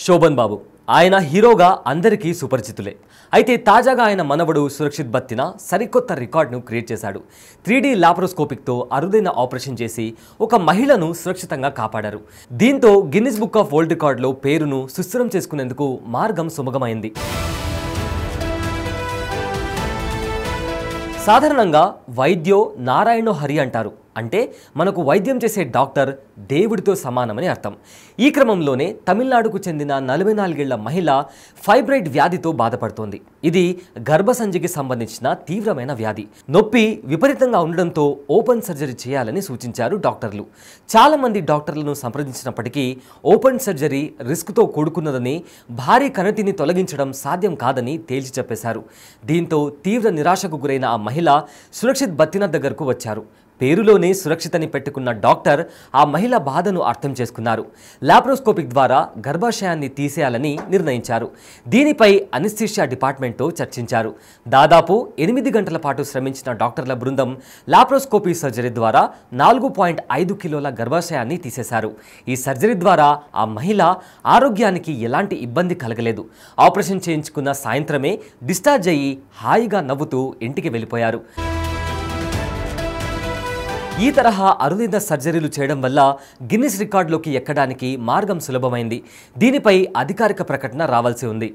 శోభన్ బాబు ఆయన హీరోగా అందరికీ సుపరిచితులే. అయితే తాజాగా ఆయన మనవడు సురక్షిత్ బత్తిన సరికొత్త రికార్డును క్రియేట్ చేశాడు. 3D లాప్రోస్కోపిక్తో అరుదైన ఆపరేషన్ చేసి ఒక మహిళను సురక్షితంగా కాపాడారు. దీంతో గిన్నిస్ బుక్ ఆఫ్ వరల్డ్ రికార్డులో పేరును సుస్థిరం చేసుకునేందుకు మార్గం సుమగమైంది. సాధారణంగా వైద్యో నారాయణో హరి అంటారు. అంటే మనకు వైద్యం చేసే డాక్టర్ దేవుడితో సమానమని అర్థం. ఈ క్రమంలోనే తమిళనాడుకు చెందిన 44 ఏళ్ల మహిళ ఫైబ్రాయిడ్ వ్యాధితో బాధపడుతోంది. ఇది గర్భసంచికి సంబంధించిన తీవ్రమైన వ్యాధి. నొప్పి విపరీతంగా ఉండడంతో ఓపెన్ సర్జరీ చేయాలని సూచించారు డాక్టర్లు. చాలామంది డాక్టర్లను సంప్రదించినప్పటికీ ఓపెన్ సర్జరీ రిస్క్తో కూడుకున్నదని, భారీ కణతిని తొలగించడం సాధ్యం కాదని తేల్చి చెప్పేశారు. దీంతో తీవ్ర నిరాశకు గురైన ఆ మహిళ సురక్షిత్ బత్తిన దగ్గరకు వచ్చారు. పేరులోనే సురక్షితని పెట్టుకున్న డాక్టర్ ఆ మహిళ బాధను అర్థం చేసుకున్నారు. లాప్రోస్కోపిక్ ద్వారా గర్భాశయాన్ని తీసేయాలని నిర్ణయించారు. దీనిపై అనస్థీషియా డిపార్ట్మెంట్తో చర్చించారు. దాదాపు 8 గంటల పాటు శ్రమించిన డాక్టర్ల బృందం లాప్రోస్కోపీ సర్జరీ ద్వారా 4.5 కిలోల గర్భాశయాన్ని తీసేశారు. ఈ సర్జరీ ద్వారా ఆ మహిళ ఆరోగ్యానికి ఎలాంటి ఇబ్బంది కలగలేదు. ఆపరేషన్ చేయించుకున్న సాయంత్రమే డిశ్చార్జ్ అయ్యి హాయిగా నవ్వుతూ ఇంటికి వెళ్ళిపోయారు. ఈ తరహా అరుదైన సర్జరీలు చేయడం వల్ల గిన్నిస్ రికార్డులోకి ఎక్కడానికి మార్గం సులభమైంది. దీనిపై అధికారిక ప్రకటన రావాల్సి ఉంది.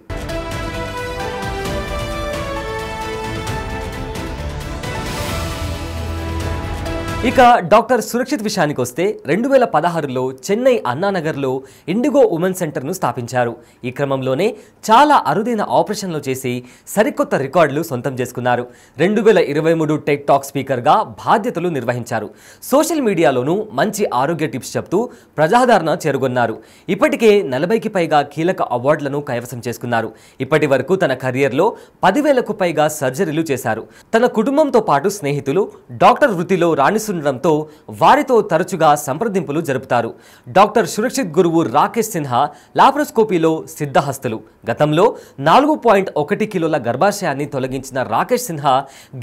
ఇక డాక్టర్ సురక్షిత్ విషయానికి వస్తే 2016లో చెన్నై అన్నానగర్లో ఇండిగో ఉమెన్ సెంటర్ను స్థాపించారు. ఈ క్రమంలోనే చాలా అరుదైన ఆపరేషన్లు చేసి సరికొత్త రికార్డులు సొంతం చేసుకున్నారు. 2023 టెక్ టాక్ స్పీకర్గా బాధ్యతలు నిర్వహించారు. సోషల్ మీడియాలోనూ మంచి ఆరోగ్య టిప్స్ చెప్తూ ప్రజాదరణ చేరుగొన్నారు. ఇప్పటికే 40కి పైగా కీలక అవార్డులను కైవసం చేసుకున్నారు. ఇప్పటి వరకు తన కెరియర్లో 10,000కు పైగా సర్జరీలు చేశారు. తన కుటుంబంతో పాటు స్నేహితులు డాక్టర్ వృత్తిలో ఉండడంతో వారితో తరచుగా సంప్రదింపులు జరుపుతారు. డాక్టర్ సురక్షిత్ గురువు రాకేష్ సిన్హా లాప్రోస్కోపీలో సిద్ధహస్తులు. గతంలో 4.1 కిలోల గర్భాశయాన్ని తొలగించిన Rakesh Sinha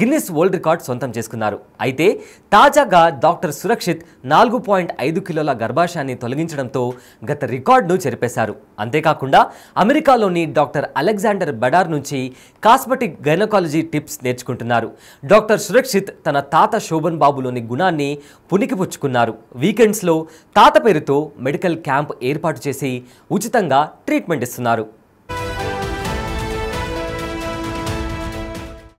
Guinness world record సొంతం చేసుకున్నారు. అయితే తాజాగా డాక్టర్ సురక్షిత్ 4.5 కిలోల గర్భాశయాన్ని తొలగించడంతో గత రికార్డును చెరిపేశారు. అంతేకాకుండా అమెరికాలోని డాక్టర్ అలెగ్జాండర్ బెడార్ నుంచి కాస్మెటిక్ గైనకాలజీ టిప్స్ నేర్చుకుంటున్నారు. డాక్టర్ సురక్షిత్ తన తాత శోభన్ బాబులోని గుణాన్ని పుణికిపుచ్చుకున్నారు. వీకెండ్స్లో తాత పేరుతో మెడికల్ క్యాంప్ ఏర్పాటు చేసి ఉచితంగా ట్రీట్మెంట్ ఇస్తున్నారు.